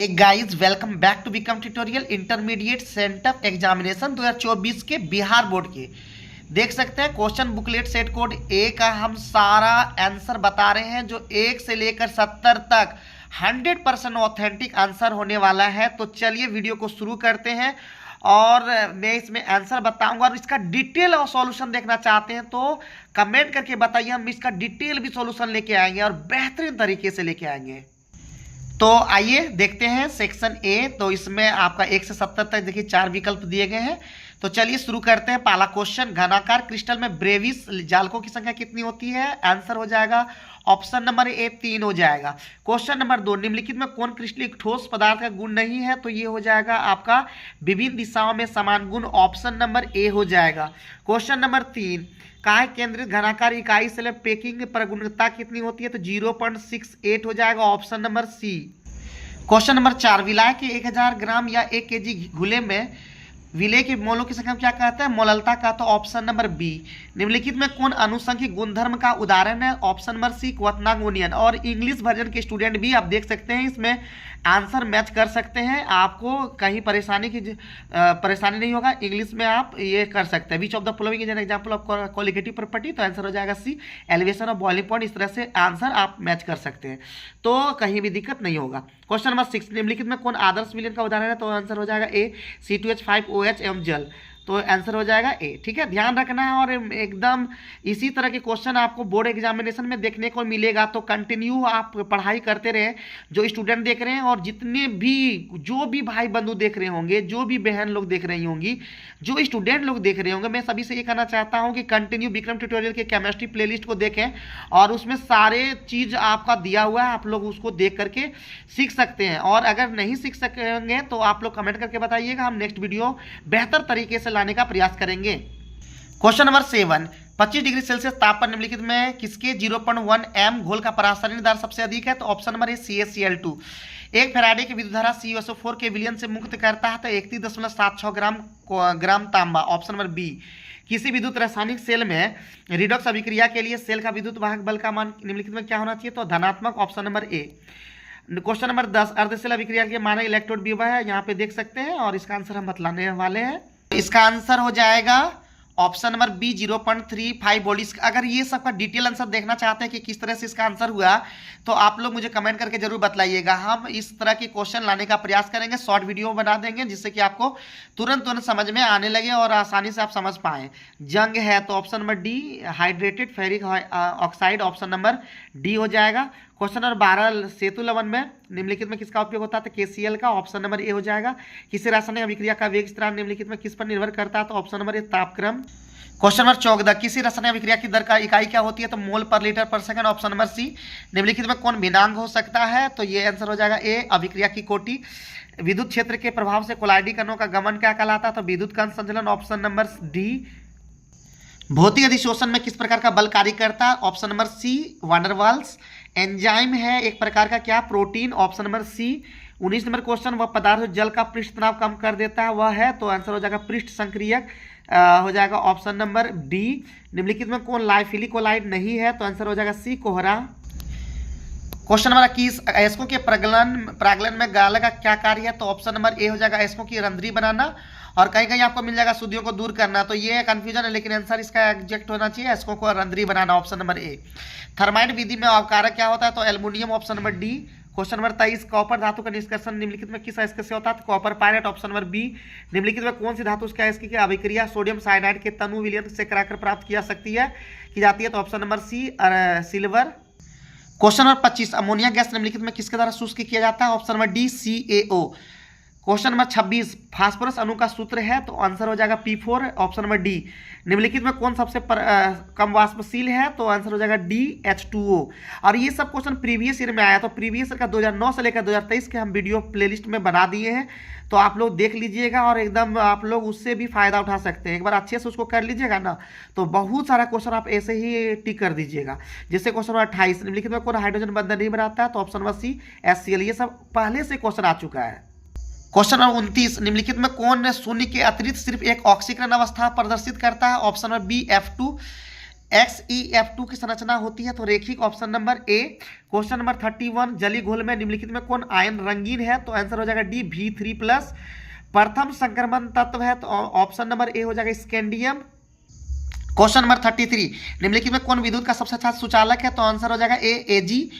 Guys welcome back to become tutorial. Intermediate sent up examination 2024 के Bihar board के देख सकते हैं question booklet set code A का हम सारा आंसर बता रहे हैं जो 1 से लेकर 70 तक 100% ऑथेंटिक आंसर होने वाला है। तो चलिए वीडियो को शुरू करते हैं और मैं इसमें आंसर बताऊंगा और इसका डिटेल और सॉल्यूशन देखना चाहते हैं तो कमेंट करके बताइए, हम इसका डिटेल भी सॉल्यूशन लेके आएंगे और बेहतरीन तरीके से लेके आएंगे। तो आइए देखते हैं सेक्शन ए। तो इसमें आपका 1 से 70 तक देखिए 4 विकल्प दिए गए हैं। तो चलिए शुरू करते हैं। पहला क्वेश्चन, घनाकार क्रिस्टल में ब्रेविस जालकों की संख्या कितनी होती है? आंसर हो जाएगा ऑप्शन नंबर ए 3 हो जाएगा। क्वेश्चन नंबर 2, निम्नलिखित में कौन क्रिस्टल एक ठोस पदार्थ का गुण नहीं है? तो ये हो जाएगा आपका विभिन्न दिशाओं में समान गुण, ऑप्शन नंबर ए हो जाएगा। क्वेश्चन नंबर 3, काय केंद्रित घनाकार इकाई से पैकिंग प्रगुणता कितनी होती है? तो 0.68 हो जाएगा, option number C. Question number 4, विलाय के 1000 ग्राम या 1 केजी घुले में विलय के मोलों की संख्या क्या कहता है? मोललता का, तो ऑप्शन नंबर बी। निम्नलिखित में कौन अनुसंख्यिक गुणधर्म का उदाहरण है? Option number C quaternion. और इंग्लिश वर्जन के स्टूडेंट भी आप देख सकते हैं इसमें आंसर मैच कर सकते हैं, आपको कहीं परेशानी नहीं होगा। इंग्लिश में आप ये कर सकते हैं। Which of the following is an example of qualitative property? तो आंसर हो जाएगा सी, एलिवेशन ऑफ बॉइलिंग पॉइंट। इस तरह से आंसर आप मैच कर सकते हैं तो कहीं भी दिक्कत नहीं होगा। क्वेश्चन नंबर 6, निम्नलिखित में कौन आदर्श विलयन का उदाहरण है? तो आंसर हो जाएगा ए C2H5OH एवं जल, तो आंसर हो जाएगा ए। ठीक है, ध्यान रखना है और एकदम इसी तरह के क्वेश्चन आपको बोर्ड एग्जामिनेशन में देखने को मिलेगा। तो कंटिन्यू आप पढ़ाई करते रहें, जो स्टूडेंट देख रहे हैं और जितने भी जो भी भाई बंधु देख रहे होंगे, जो भी बहन लोग देख रही होंगी, जो स्टूडेंट लोग देख रहे होंगे, मैं सभी से ये कहना चाहता हूँ कि कंटिन्यू विक्रम ट्यूटोरियल के केमिस्ट्री प्लेलिस्ट को देखें और उसमें सारे चीज़ आपका दिया हुआ है, आप लोग उसको देख करके सीख सकते हैं। और अगर नहीं सीख सकेंगे तो आप लोग कमेंट करके बताइएगा, हम नेक्स्ट वीडियो बेहतर तरीके से लाने का प्रयास करेंगे। क्वेश्चन नंबर 7, 25 डिग्री सेल्सियस ताप पर निम्नलिखित में किसके 0.1 एम घोल का परासरण दर सबसे अधिक है? तो ऑप्शन नंबर ए CaCl2। एक फैराडे की विद्युत धारा CuSO4 के विलयन से मुक्त करता है तो 31.76 ग्राम तांबा, ऑप्शन नंबर बी। किसी विद्युत रासायनिक सेल में रिडॉक्स अभिक्रिया के लिए सेल का विद्युत वाहक बल का मान निम्नलिखित में क्या होना चाहिए? तो धनात्मक, option number A. Question number 10, अर्धसेल अभिक्रिया के मानक इलेक्ट्रोड विभव है, यहाँ पे देख सकते हैं और इसका आंसर हम बतलाने वाले हैं। इसका आंसर हो जाएगा ऑप्शन नंबर बी 0.35 वोल्ट। अगर ये सबका डिटेल आंसर देखना चाहते हैं कि किस तरह से इसका आंसर हुआ तो आप लोग मुझे कमेंट करके जरूर बतलाइएगा। हम इस तरह के क्वेश्चन लाने का प्रयास करेंगे, शॉर्ट वीडियो बना देंगे जिससे कि आपको तुरंत समझ में आने लगे और आसानी से आप समझ पाएँ। जंग है तो option number D, hydrated ferric oxide, option number D हो जाएगा। क्वेश्चन नंबर 12, सेतु लवण में निम्नलिखित में किसका उपयोग होता है? तो KCl का, ऑप्शन नंबर ए हो जाएगा। किसी रासायनिक अभिक्रिया का वेग स्थिरांक निम्नलिखित में किस पर निर्भर करता है? तो ऑप्शन नंबर ए तापक्रम। क्वेश्चन नंबर 14, किसी रासायनिक अभिक्रिया की दर का इकाई क्या होती है? तो मोल पर लीटर पर सेकंड, ऑप्शन नंबर सी। निम्नलिखित में कौन भिन्नांग हो सकता है? तो ये आंसर हो जाएगा ए, अभिक्रिया की कोटि। विद्युत क्षेत्र के प्रभाव से कोलाइडी कणों का गमन क्या कहलाता है? तो विद्युत कण संचलन, ऑप्शन नंबर डी। भौतिक अधिशोषण में किस प्रकार का बल कार्य करता है? Option number C, van der Waals. Enzyme है एक प्रकार का क्या? Protein, option number C. 19 नंबर क्वेश्चन, वह पदार्थ जो जल का पृष्ठ तनाव कम कर देता है वह है? तो आंसर हो जाएगा पृष्ठ संक्रियक, हो जाएगा ऑप्शन नंबर डी। निम्नलिखित में कौन लाइफिलिक कोलाइड नहीं है? तो आंसर हो जाएगा सी, कोहरा। क्वेश्चन नंबर 21, अयस्कों के प्रागलन में गाला का क्या कार्य है? तो ऑप्शन नंबर ए हो जाएगा अयस्कों की रंध्री बनाना और कहीं कहीं आपको मिल जाएगा शुद्धियों को दूर करना। तो ये कंफ्यूजन है लेकिन आंसर इसका एग्जैक्ट होना चाहिए, अयस्कों को रंध्री बनाना, ऑप्शन नंबर ए। थर्माइट विधि में अवकारक क्या होता है? तो aluminium, option number D. Question number 23, copper धातु का निष्कर्षण निम्नलिखित में किस अयस्क से होता है? तो copper pyrite, option number B. निम्नलिखित में कौन सी धातु उसके अयस्क की अभिक्रिया सोडियम साइनाइड के तनु विलयन से कराकर प्राप्त की जाती है? तो option number C, silver. Question number 25, ammonia gas निम्नलिखित में किसके द्वारा शुष्क किया जाता है? Option number D, CaO। Question number 26, phosphorus अणु का सूत्र है? तो आंसर हो जाएगा P4, ऑप्शन नंबर डी। निम्नलिखित में कौन सबसे कम वाष्पशील है? तो आंसर हो जाएगा डी, H2O। और ये सब क्वेश्चन प्रीवियस ईयर में आया, तो प्रीवियस ईयर का 2009 से लेकर 2023 के हम वीडियो प्लेलिस्ट में बना दिए हैं, तो आप लोग देख लीजिएगा और एकदम आप लोग उससे भी फायदा उठा सकते हैं। एक बार अच्छे से उसको कर लीजिएगा ना तो बहुत सारा क्वेश्चन आप ऐसे ही टिक कर दीजिएगा। जैसे क्वेश्चन नंबर 28, निम्नलिखित में कौन हाइड्रोजन बंधन नहीं बनाता है? तो ऑप्शन नंबर सी, HCl। ये सब पहले से क्वेश्चन आ चुका है। क्वेश्चन नंबर 29, निम्नलिखित में कौन शून्य के अतिरिक्त सिर्फ एक ऑक्सीकरण अवस्था प्रदर्शित करता है? Option number B, F2। XeF2 की संरचना होती है तो रेखिक, option number A. Question number 31, जली घोल में निम्नलिखित में कौन आयन रंगीन है, तो आंसर हो जाएगा डी V3+। प्रथम संक्रमण तत्व है तो ऑप्शन नंबर ए हो जाएगा स्कैंडियम। क्वेश्चन नंबर 33, निम्नलिखित में कौन विद्युत का सबसे अच्छा सुचालक है, तो आंसर हो जाएगा ए Ag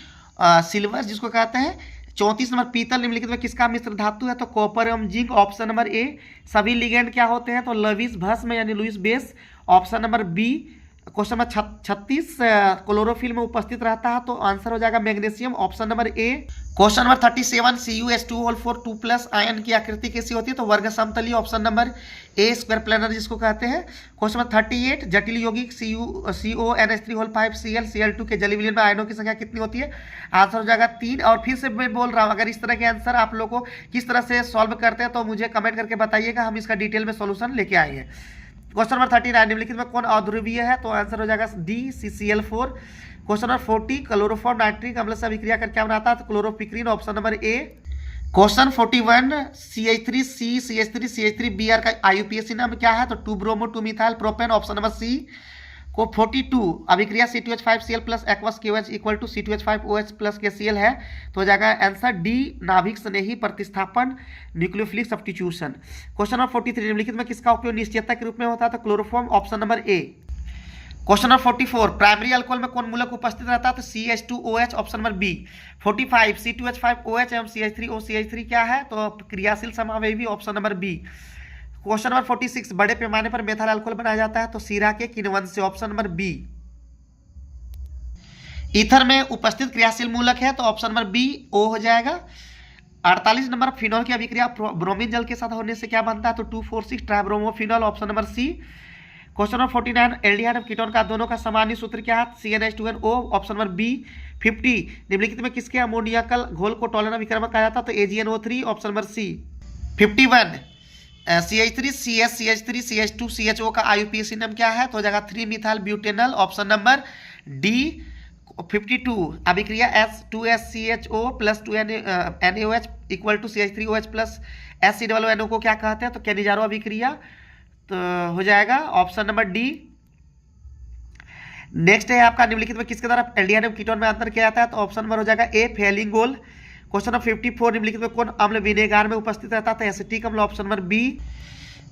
सिल्वर जिसको कहते हैं। 34 नंबर, पीतल निम्नलिखित में किसका मिश्र धातु है, तो कॉपर एवं जिंक, ऑप्शन नंबर ए। सभी लिगेंड क्या होते हैं, तो लविस भस्म यानी Lewis base, option number B. Question number 36, chlorophyll में उपस्थित रहता है तो आंसर हो जाएगा magnesium, option number A. Question number 37, CuH2 2+ ion की आकृति कैसी होती है, तो वर्ग समतलीय, option number A square planar जिसको कहते हैं। क्वेश्चन नंबर 38, जटिल यौगिक CuNH3 Cl Cl2 के जलीय विलयन में आयनों की संख्या कितनी होती है, आंसर हो जाएगा 3। और फिर से मैं बोल रहा हूँ, अगर इस तरह के आंसर आप लोग को किस तरह से सॉल्व करते हैं तो मुझे कमेंट करके बताइएगा, हम इसका डिटेल में सोल्यूशन लेके आएंगे। क्वेश्चन नंबर 39, निम्नलिखित में कौन अध्रुवीय है, तो आंसर हो जाएगा D CCl4। Question number 40, chloroform nitric अम्ल से अभिक्रिया कर क्या बनाता है, तो chloropicrin, option number A. Question 41, CH3C CH3 CH3Br का IUPAC नाम क्या है, तो 2 bromo 2 methyl propane, option number C. को 42, अभिक्रिया C2H5Cl plus aqueous KOH equal to C2H5OH plus KCl है, तो हो जाएगा आंसर डी नाभिक स्नेही प्रतिस्थापन, न्यूक्लियोफिलिक सब्स्टिट्यूशन। क्वेश्चन नंबर 43, निम्नलिखित में किसका उपयोग निश्चयता के रूप में होता है, तो chloroform, option number A. Question number 44, primary alcohol में कौन मूलक उपस्थित रहता है, तो CH2OH, option number B. 45, C2H5OH एवं CH3O CH3 क्या है, तो क्रियाशील समावयवी, option number B. Question number 46, बड़े पैमाने पर मेथाइल अल्कोहल बनाया जाता है, तो सीरा के किण्वन से, ऑप्शन नंबर बी। ईथर में उपस्थित क्रियाशील मूलक है, तो ऑप्शन नंबर बी ओ हो जाएगा। 48 नंबर, फिनॉल की अभिक्रिया ब्रोमीन जल के साथ होने से क्या बनता है, तो 2,4,6 tribromophenol, option number C. Question number 49, aldehyde और कीटोन का दोनों का सामान्य सूत्र क्या है, CnH2nO, ऑप्शन नंबर बी। 50, निम्नलिखित में किसके अमोनियाकल घोल को टॉलन विक्रमक कहा जाता है, तो AgNO3, option number C. 51, CH3CS CH3 CH2 CHO का IUPAC नाम क्या है, तो हो जाएगा 3 methyl butanal, option number D. 52, अभिक्रिया S2SCHO plus 2NaOH equal to CH3OH plus SCOO को क्या कहते हैं, तो कैनिजारो अभिक्रिया, तो हो जाएगा ऑप्शन नंबर डी। नेक्स्ट है आपका, निम्नलिखित में किसके द्वारा एल्डिहाइड एवं कीटोन में अंतर किया जाता है, तो ऑप्शन नंबर हो जाएगा ए फेलिंगोल। क्वेश्चन नंबर 54, निम्नलिखित में कौन अम्ल विनेगार में उपस्थित रहता है, तो एसिटिक अम्ल, option number B.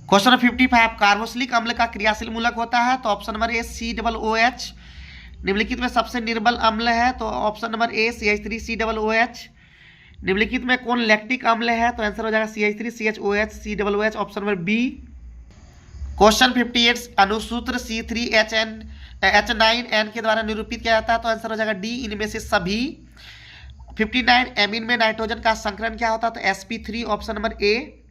Question number 55, carboxylic अम्ल का क्रियाशील मूलक होता है, तो ऑप्शन नंबर ए COOH। निम्नलिखित में सबसे निर्बल अम्ल है, तो ऑप्शन नंबर ए CH3COOH। निम्नलिखित में कौन लैक्टिक अम्ल है, तो आंसर हो जाएगा CH3CHOH COOH, option number B. Question 58, अणुसूत्र C3H9N के द्वारा निरूपित किया जाता है, तो आंसर हो जाएगा डी इनमें से सभी। 59, एमीन में नाइट्रोजन का संकरण क्या होता है, तो sp3, ऑप्शन नंबर ए।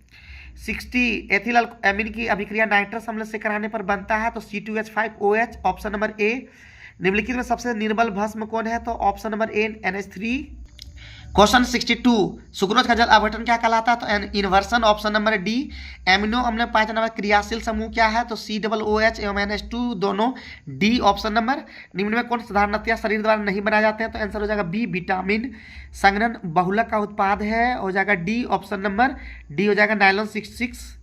60, एथिल एमीन की अभिक्रिया नाइट्रस अम्ल से कराने पर बनता है, तो C2H5OH, ऑप्शन नंबर ए। निम्नलिखित में सबसे निर्बल भस्म कौन है, तो ऑप्शन नंबर ए NH3। क्वेश्चन 62, सुक्रोज का जल अपघटन क्या कहलाता है, तो inversion, option number D. Amino अम्ल में पाया जाने वाला क्रियाशील समूह क्या है, तो COOH एवं NH2 दोनों, डी, ऑप्शन नंबर। निम्न में कौन साधारणतया शरीर द्वारा नहीं बनाए जाते हैं, तो आंसर हो जाएगा बी विटामिन। संघनन बहुलक का उत्पाद है, हो जाएगा डी, ऑप्शन नंबर डी हो जाएगा नायलॉन 66।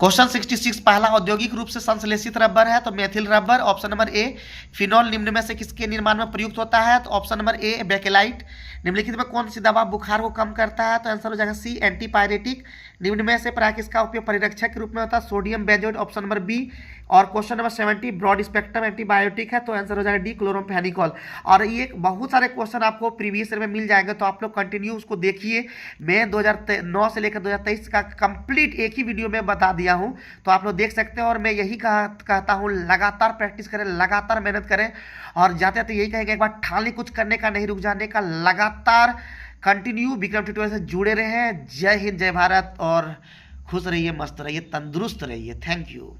क्वेश्चन 66, पहला औद्योगिक रूप से संश्लेषित रबर है, तो मेथिल रबर, ऑप्शन नंबर ए। फिनॉल निम्न में से किसके निर्माण में प्रयुक्त होता है, तो ऑप्शन नंबर ए बेकेलाइट। निम्नलिखित में कौन सी दवा बुखार को कम करता है, तो आंसर हो जाएगा सी एंटीपायरेटिक। निम्न में से प्राय किसका उपयोग परिरक्षक के रूप में होता है, sodium benzoate, option number B. और question number 70, broad spectrum antibiotic है, तो आंसर हो जाएगा डी क्लोरोफेनिकॉल। और ये बहुत सारे क्वेश्चन आपको प्रीवियस ईयर में मिल जाएंगे, तो आप लोग कंटिन्यू उसको देखिए। मैं 2009 से लेकर 2023 का कंप्लीट एक ही वीडियो में बता दिया हूँ, तो आप लोग देख सकते हैं। और मैं यही कहता हूँ, लगातार प्रैक्टिस करें, लगातार मेहनत करें, और जाते जाते यही कहेंगे एक बार ठान ली, कुछ करने का नहीं, रुक जाने का, लगातार कंटिन्यू विक्रम ट्यूटोरियल से जुड़े रहें। जय हिंद, जय भारत, और खुश रहिए, मस्त रहिए, तंदुरुस्त रहिए। Thank you.